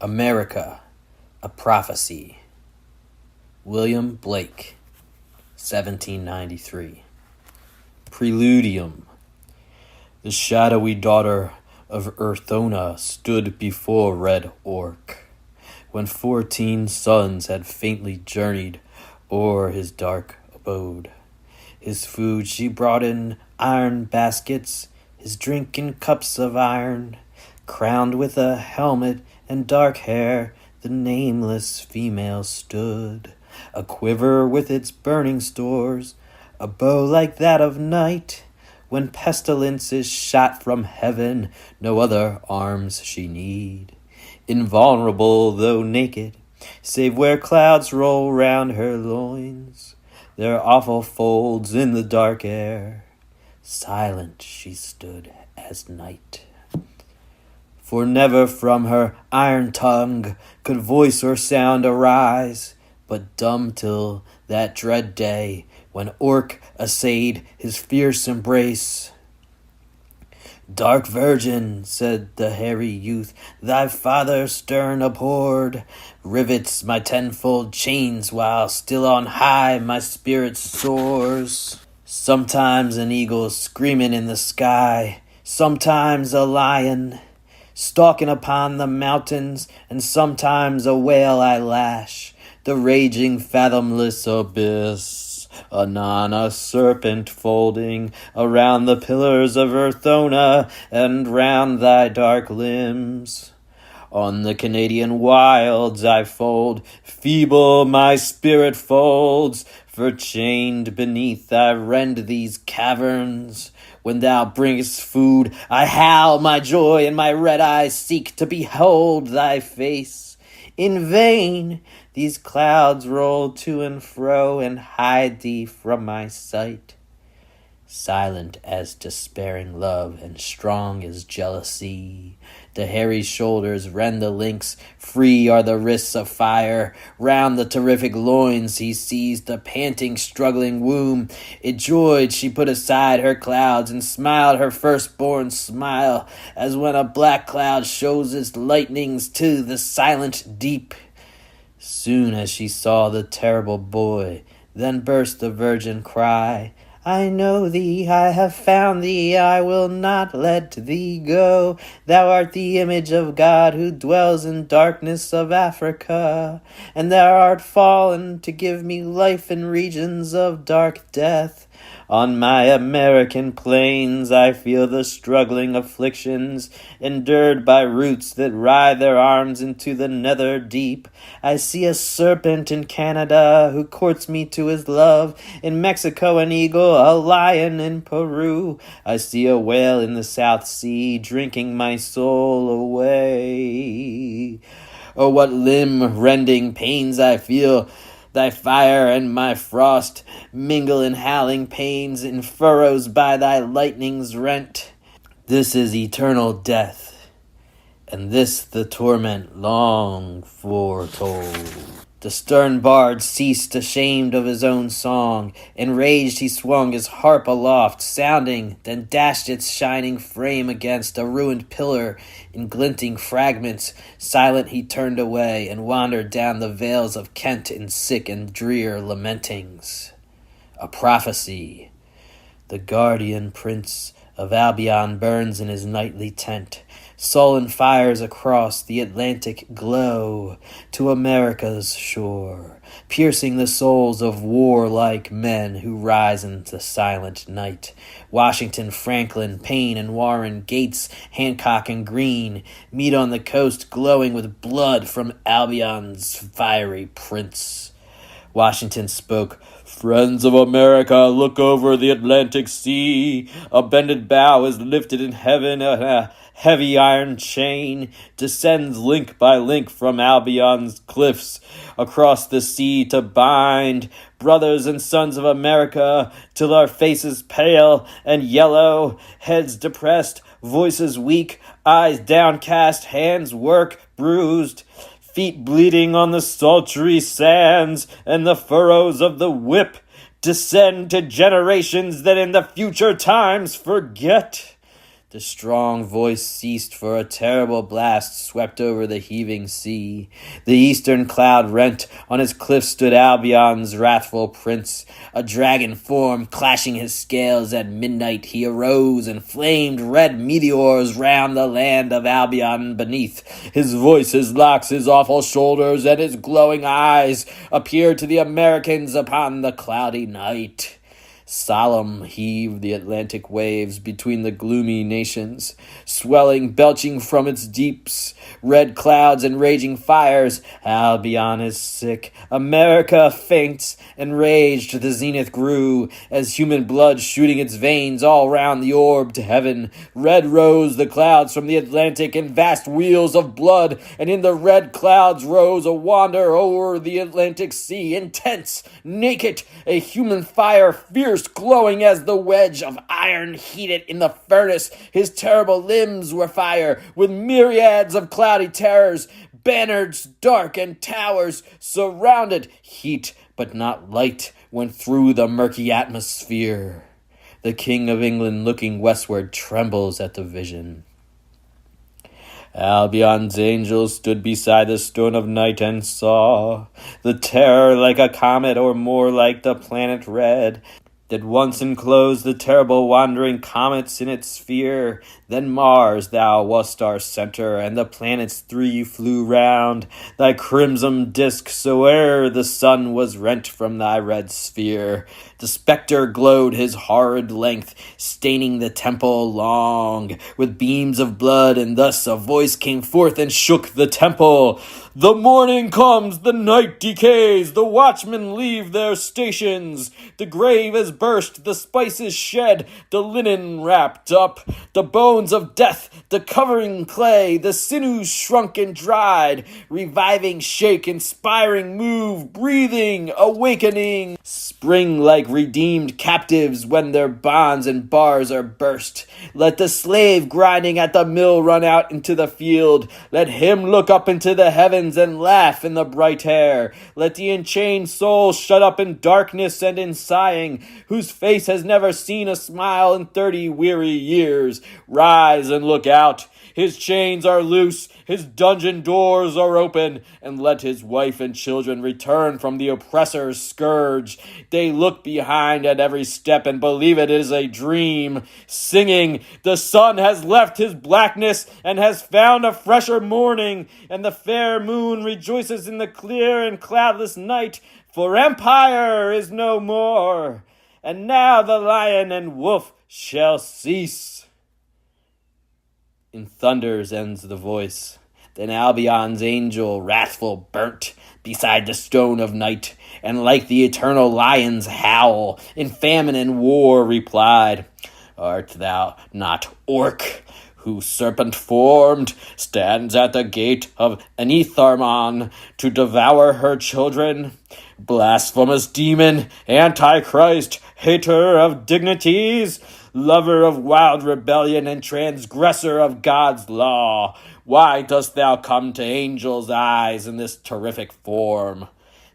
America, a Prophecy. William Blake, 1793. Preludium. The shadowy daughter of Urthona stood before red orc, when 14 suns had faintly journeyed o'er his dark abode. His food she brought in iron baskets, his drink in cups of iron. Crowned with a helmet and dark hair, the nameless female stood, a quiver with its burning stores, a bow like that of night. When pestilence is shot from heaven, no other arms she need. Invulnerable though naked, save where clouds roll round her loins, their awful folds in the dark air. Silent she stood as night. For never from her iron tongue could voice or sound arise, but dumb till that dread day when orc assay'd his fierce embrace. "Dark virgin," said the hairy youth, "thy father stern abhorr'd, rivets my tenfold chains while still on high my spirit soars. Sometimes an eagle screaming in the sky, sometimes a lion stalking upon the mountains, and sometimes a whale I lash the raging fathomless abyss. Anon a serpent folding around the pillars of Urthona and round thy dark limbs. On the Canadian wilds I fold, feeble my spirit folds, for chained beneath I rend these caverns. When thou bringest food, I howl my joy, and my red eyes seek to behold thy face. In vain these clouds roll to and fro and hide thee from my sight. Silent as despairing love and strong as jealousy, the hairy shoulders rend the links, free are the wrists of fire. Round the terrific loins he seized the panting, struggling womb. It joyed, she put aside her clouds and smiled her firstborn smile, as when a black cloud shows its lightnings to the silent deep. Soon as she saw the terrible boy, then burst the virgin cry, "I know thee, I have found thee, I will not let thee go. Thou art the image of God who dwells in darkness of Africa, and thou art fallen to give me life in regions of dark death. On my American plains I feel the struggling afflictions endured by roots that writhe their arms into the nether deep. I see a serpent in Canada who courts me to his love. In Mexico an eagle, a lion in Peru. I see a whale in the South Sea drinking my soul away. Oh, what limb-rending pains I feel! Thy fire and my frost mingle in howling pains, in furrows by thy lightnings rent. This is eternal death, and this the torment long foretold." The stern bard ceased, ashamed of his own song. Enraged he swung his harp aloft, sounding, then dashed its shining frame against a ruined pillar in glinting fragments. Silent he turned away and wandered down the vales of Kent in sick and drear lamentings. A Prophecy. The guardian prince of Albion burns in his nightly tent. Sullen fires across the Atlantic glow to America's shore, piercing the souls of warlike men who rise into silent night. Washington, Franklin, Payne, and Warren, Gates, Hancock, and Greene meet on the coast, glowing with blood from Albion's fiery prince. Washington spoke, "Friends of America, look over the Atlantic Sea. A bended bow is lifted in heaven, and a heavy iron chain descends link by link from Albion's cliffs across the sea to bind brothers and sons of America till our faces pale and yellow, heads depressed, voices weak, eyes downcast, hands work bruised, feet bleeding on the sultry sands, and the furrows of the whip descend to generations that in the future times forget. The strong voice ceased, for a terrible blast swept over the heaving sea. The eastern cloud rent, on its cliffs stood Albion's wrathful prince. A dragon form, clashing his scales at midnight, he arose and flamed red meteors round the land of Albion beneath. His voice, his locks, his awful shoulders, and his glowing eyes appeared to the Americans upon the cloudy night. Solemn heaved the Atlantic waves between the gloomy nations, swelling, belching from its deeps, red clouds and raging fires. Albion is sick, America faints, enraged the zenith grew, as human blood shooting its veins all round the orb to heaven. Red rose the clouds from the Atlantic in vast wheels of blood, and in the red clouds rose a wander o'er the Atlantic sea, intense, naked, a human fire fierce, glowing as the wedge of iron heated in the furnace. His terrible limbs were fire, with myriads of cloudy terrors, banners dark and towers surrounded. Heat, but not light, went through the murky atmosphere. The King of England, looking westward, trembles at the vision. Albion's angel stood beside the stone of night and saw the terror like a comet, or more like the planet red, that once enclosed the terrible wandering comets in its sphere. Then Mars, thou wast our center, and the planets three flew round thy crimson disk, soe'er the sun was rent from thy red sphere. The spectre glowed his horrid length, staining the temple long with beams of blood, and thus a voice came forth and shook the temple. The morning comes, the night decays, the watchmen leave their stations. The grave is burst, the spices shed, the linen wrapped up, the bones of death, the covering clay, the sinews shrunk and dried, reviving, shake, inspiring, move, breathing, awakening, spring like redeemed captives when their bonds and bars are burst. Let the slave grinding at the mill run out into the field. Let him look up into the heavens and laugh in the bright air. Let the enchained soul shut up in darkness and in sighing, whose face has never seen a smile in 30 weary years, rise and look out. His chains are loose, his dungeon doors are open, and let his wife and children return from the oppressor's scourge. They look behind at every step and believe it is a dream, singing, the sun has left his blackness and has found a fresher morning, and the fair moon rejoices in the clear and cloudless night, for empire is no more, and now the lion and wolf shall cease. In thunders ends the voice. Then Albion's angel, wrathful, burnt beside the stone of night, and like the eternal lion's howl, in famine and war replied, Art thou not Orc, who serpent formed stands at the gate of Enitharmon to devour her children? Blasphemous demon, antichrist, hater of dignities, lover of wild rebellion and transgressor of God's law, why dost thou come to angels' eyes in this terrific form?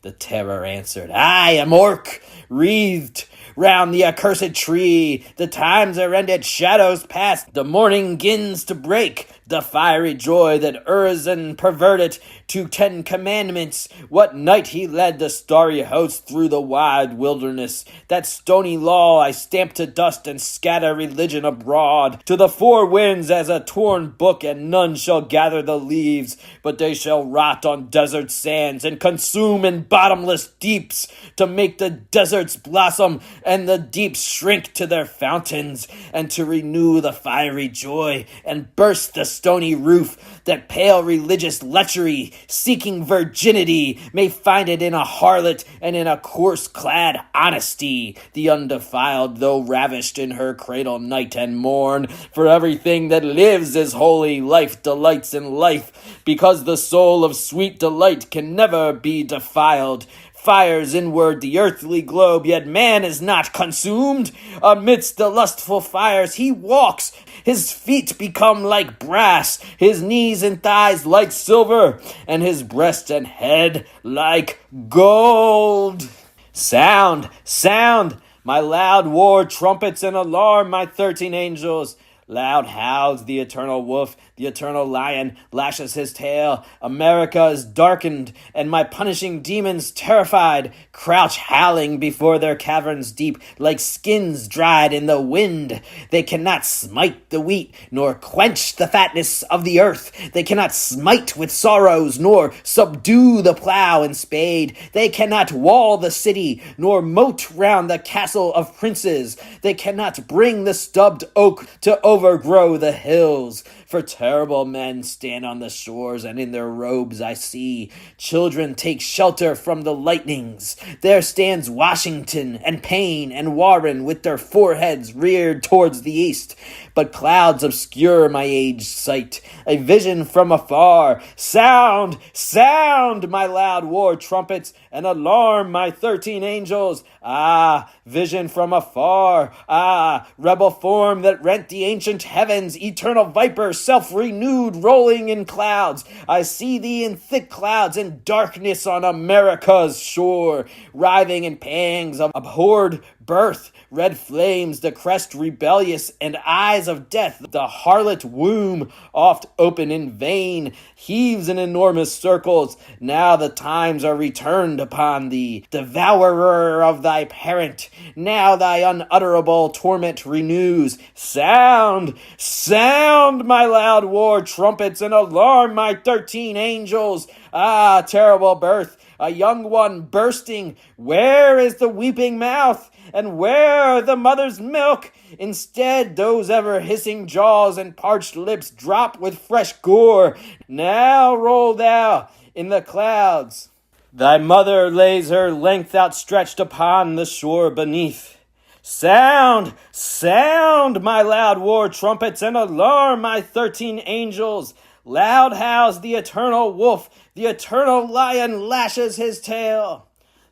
The terror answered, I am Orc, wreathed round the accursed tree. The times are ended, shadows past, the morning gins to break. The fiery joy that Urizen perverted to 10 commandments. What night he led the starry host through the wide wilderness. That stony law I stamp to dust and scatter religion abroad. To the four winds as a torn book, and none shall gather the leaves, but they shall rot on desert sands and consume in bottomless deeps, to make the deserts blossom and the deeps shrink to their fountains, and to renew the fiery joy and burst the stony roof, that pale religious lechery, seeking virginity, may find it in a harlot and in a coarse-clad honesty, the undefiled, though ravished in her cradle night and morn. For everything that lives is holy, life delights in life, because the soul of sweet delight can never be defiled. Fires inward the earthly globe, yet man is not consumed. Amidst the lustful fires he walks, his feet become like brass, his knees and thighs like silver, and his breast and head like gold. Sound, sound, my loud war trumpets, and alarm my 13 angels. Loud howls the eternal wolf, the eternal lion lashes his tail. America is darkened, and my punishing demons, terrified, crouch howling before their caverns deep, like skins dried in the wind. They cannot smite the wheat, nor quench the fatness of the earth. They cannot smite with sorrows, nor subdue the plow and spade. They cannot wall the city, nor moat round the castle of princes. They cannot bring the stubbed oak to overgrow the hills. For terrible men stand on the shores, and in their robes I see children take shelter from the lightnings. There stands Washington and Payne and Warren with their foreheads reared towards the east. But clouds obscure my aged sight. A vision from afar. Sound, sound, my loud war trumpets, and alarm my 13 angels. Ah, vision from afar. Ah, rebel form that rent the ancient heavens, eternal viper, self-renewed, rolling in clouds. I see thee in thick clouds and darkness on America's shore, writhing in pangs of abhorr'd birth, red flames, the crest rebellious, and eyes of death. The harlot womb, oft open in vain, heaves in enormous circles. Now the times are returned upon thee, devourer of thy parent. Now thy unutterable torment renews. Sound, sound, my loud war trumpets, and alarm my 13 angels. Ah, terrible birth, a young one bursting. Where is the weeping mouth? And where the mother's milk? Instead, those ever hissing jaws and parched lips drop with fresh gore. Now roll thou in the clouds. Thy mother lays her length outstretched upon the shore beneath. Sound, sound, my loud war trumpets, and alarm my 13 angels. Loud howls the eternal wolf, the eternal lion lashes his tail.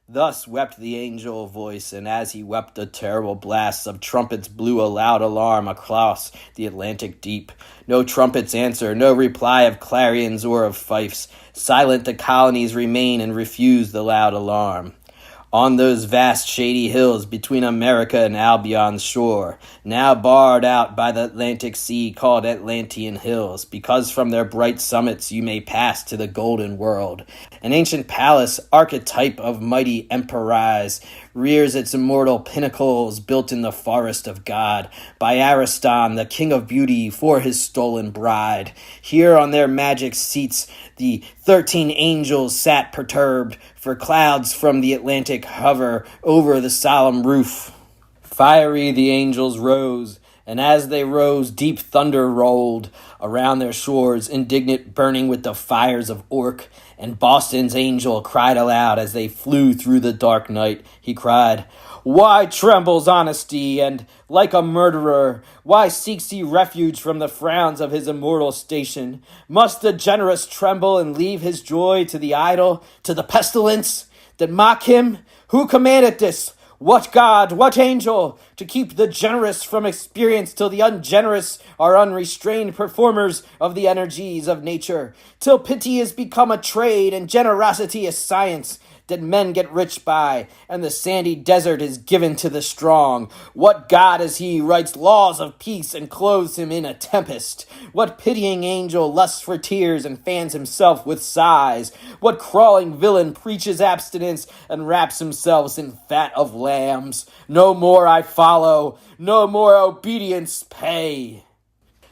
Thus wept the angel voice, and as he wept, the terrible blasts of trumpets blew a loud alarm across the Atlantic deep. No trumpets answer, no reply of clarions or of fifes. Silent the colonies remain and refuse the loud alarm. On those vast shady hills between America and Albion's shore, now barred out by the Atlantic Sea, called Atlantean Hills, because from their bright summits you may pass to the golden world. An ancient palace, archetype of mighty emprise, rears its immortal pinnacles built in the forest of God, by Ariston, the king of beauty, for his stolen bride. Here on their magic seats the 13 angels sat perturbed, for clouds from the Atlantic hover over the solemn roof. Fiery the angels rose, and as they rose, deep thunder rolled around their shores, indignant, burning with the fires of Orc. And Boston's angel cried aloud as they flew through the dark night. He cried, "Why trembles honesty, and like a murderer, why seeks he refuge from the frowns of his immortal station? Must the generous tremble and leave his joy to the idle, to the pestilence that mock him? Who commanded this? What God, what angel, to keep the generous from experience till the ungenerous are unrestrained performers of the energies of nature, till pity is become a trade and generosity a science that men get rich by, and the sandy desert is given to the strong? What God is he writes laws of peace and clothes him in a tempest? What pitying angel lusts for tears and fans himself with sighs? What crawling villain preaches abstinence and wraps himself in fat of lambs? No more I follow, no more obedience pay."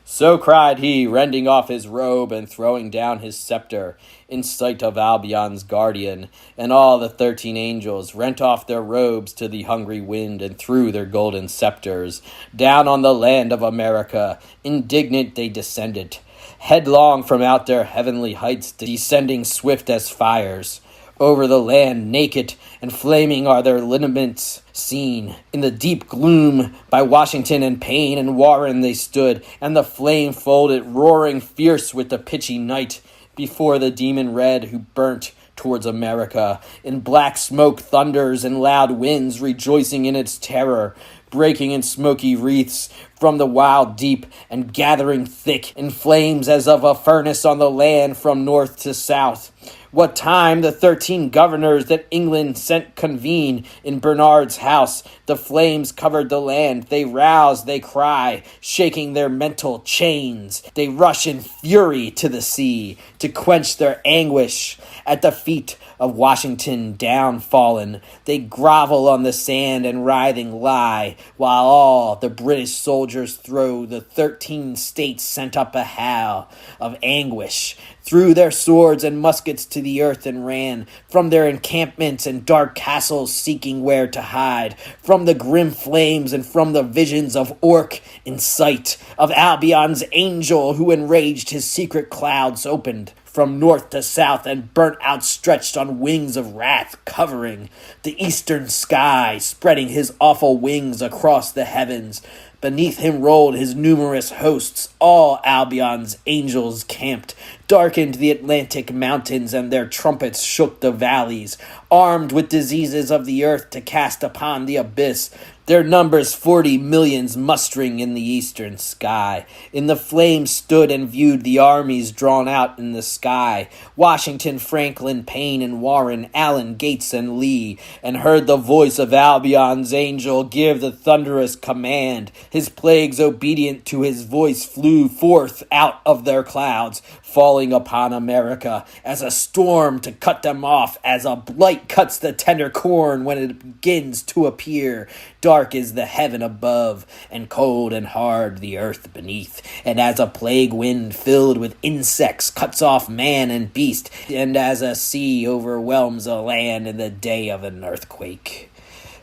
So cried he, rending off his robe and throwing down his scepter, in sight of Albion's guardian, and all the 13 angels rent off their robes to the hungry wind and threw their golden scepters. Down on the land of America, indignant they descended, headlong from out their heavenly heights, descending swift as fires. Over the land, naked and flaming, are their lineaments seen. In the deep gloom, by Washington and Payne and Warren they stood, and the flame folded, roaring fierce with the pitchy night, before the demon red who burnt towards America. In black smoke thunders and loud winds, rejoicing in its terror. breaking in smoky wreaths from the wild deep, and gathering thick in flames as of a furnace on the land from north to south. What time the 13 governors that England sent convene in Bernard's house, the flames covered the land. They rouse, they cry, shaking their mental chains. They rush in fury to the sea to quench their anguish. At the feet of Washington down fallen, they grovel on the sand and writhing lie, while all the British soldiers through the 13 states sent up a howl of anguish, threw their swords and muskets to the earth and ran from their encampments and dark castles, seeking where to hide from the grim flames and from the visions of Orc in sight of Albion's angel, who enraged his secret clouds opened from north to south and burnt outstretched on wings of wrath, covering the eastern sky, spreading his awful wings across the heavens. Beneath him rolled his numerous hosts, all Albion's angels camped, darkened the Atlantic mountains, and their trumpets shook the valleys, armed with diseases of the earth to cast upon the abyss. Their numbers 40 millions mustering in the eastern sky. In the flames stood and viewed the armies drawn out in the sky, Washington, Franklin, Payne, and Warren, Allen, Gates, and Lee, and heard the voice of Albion's angel give the thunderous command. His plagues, obedient to his voice, flew forth out of their clouds, falling upon America as a storm to cut them off, as a blight cuts the tender corn when it begins to appear. Dark is the heaven above, and cold and hard the earth beneath, and as a plague wind filled with insects cuts off man and beast, and as a sea overwhelms a land in the day of an earthquake.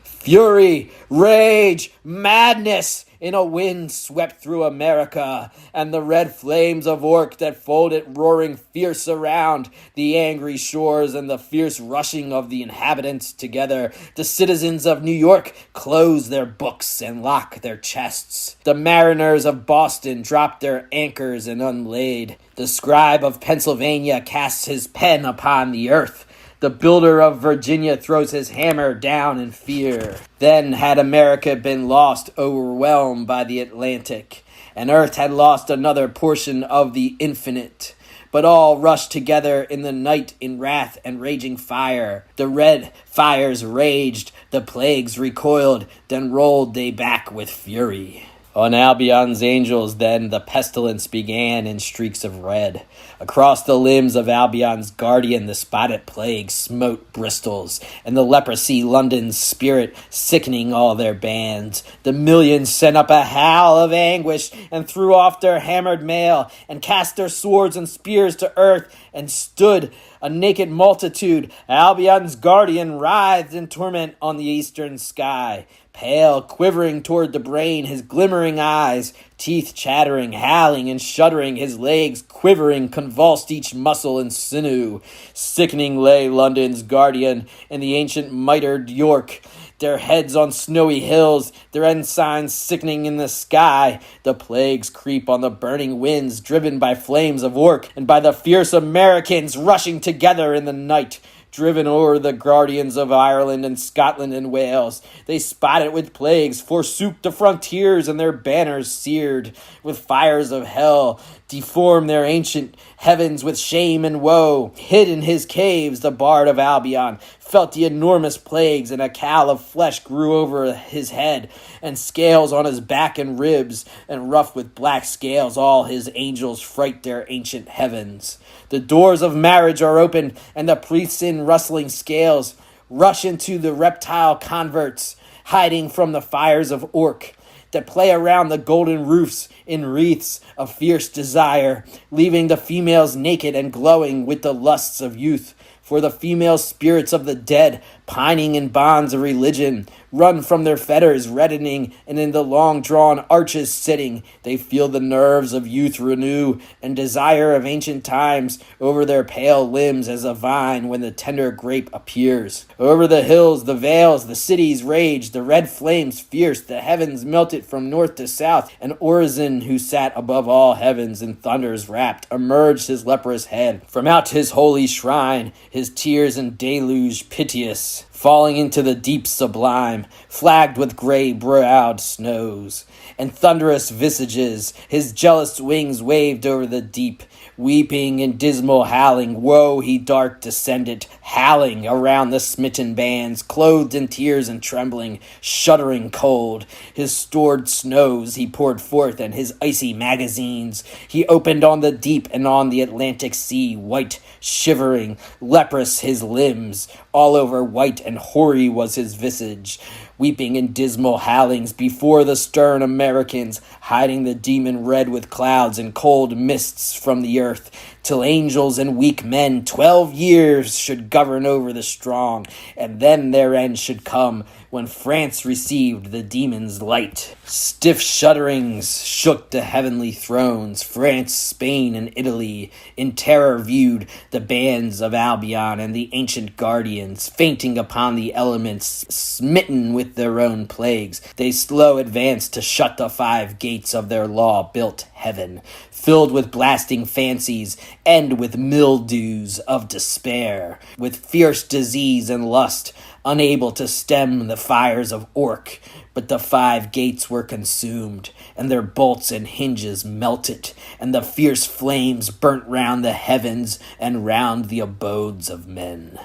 Fury, rage, madness in a wind swept through America, and the red flames of Orc that folded roaring fierce around the angry shores, and the fierce rushing of the inhabitants together. The citizens of New York close their books and lock their chests. The mariners of Boston drop their anchors and unlaid. The scribe of Pennsylvania casts his pen upon the earth. The builder of Virginia throws his hammer down in fear. Then had America been lost, overwhelmed by the Atlantic, and earth had lost another portion of the infinite. But all rushed together in the night in wrath and raging fire. The red fires raged, the plagues recoiled, then rolled they back with fury. On Albion's angels then the pestilence began in streaks of red. Across the limbs of Albion's guardian the spotted plague smote Bristol's, and the leprosy London's spirit, sickening all their bands. The millions sent up a howl of anguish, and threw off their hammered mail, and cast their swords and spears to earth, and stood a naked multitude. Albion's guardian writhed in torment on the eastern sky. Pale, quivering toward the brain, his glimmering eyes, teeth chattering, howling and shuddering, his legs quivering, convulsed each muscle and sinew. Sickening lay London's guardian and the ancient mitred York, their heads on snowy hills, their ensigns sickening in the sky. The plagues creep on the burning winds, driven by flames of Orc, and by the fierce Americans rushing together in the night. Driven o'er the guardians of Ireland and Scotland and Wales, they spotted with plagues, forsook the frontiers, and their banners seared with fires of hell, deformed their ancient heavens with shame and woe. Hid in his caves, the bard of Albion felt the enormous plagues, and a cowl of flesh grew over his head, and scales on his back and ribs, and rough with black scales all his angels fright their ancient heavens. The doors of marriage are open, and the priests in rustling scales rush into the reptile converts, hiding from the fires of Orc that play around the golden roofs in wreaths of fierce desire, leaving the females naked and glowing with the lusts of youth. For the female spirits of the dead, pining in bonds of religion, run from their fetters reddening, and in the long-drawn arches sitting, they feel the nerves of youth renew, and desire of ancient times over their pale limbs as a vine when the tender grape appears. Over the hills, the vales, the cities rage, the red flames fierce, the heavens melted from north to south, and Urizen, who sat above all heavens in thunders wrapped, emerged his leprous head from out his holy shrine. his tears in deluge piteous, falling into the deep sublime, flagged with grey-browed snows, and thunderous visages, his jealous wings waved over the deep, weeping in dismal howling, woe he dark descended, howling around the smitten bands, clothed in tears and trembling, shuddering cold. His stored snows he poured forth, and his icy magazines he opened on the deep and on the Atlantic sea, white, shivering, leprous his limbs, all over white and hoary was his visage, weeping in dismal howlings before the stern Americans, hiding the demon red with clouds and cold mists from the earth, till angels and weak men 12 years should govern over the strong, and then their end should come, when France received the demon's light. Stiff shudderings shook the heavenly thrones. France, Spain, and Italy in terror viewed the bands of Albion and the ancient guardians, fainting upon the elements, smitten with their own plagues. They slow advanced to shut the 5 gates of their law-built heaven, filled with blasting fancies, and with mildews of despair, with fierce disease and lust, unable to stem the fires of Orc. But the 5 gates were consumed, and their bolts and hinges melted, and the fierce flames burnt round the heavens and round the abodes of men.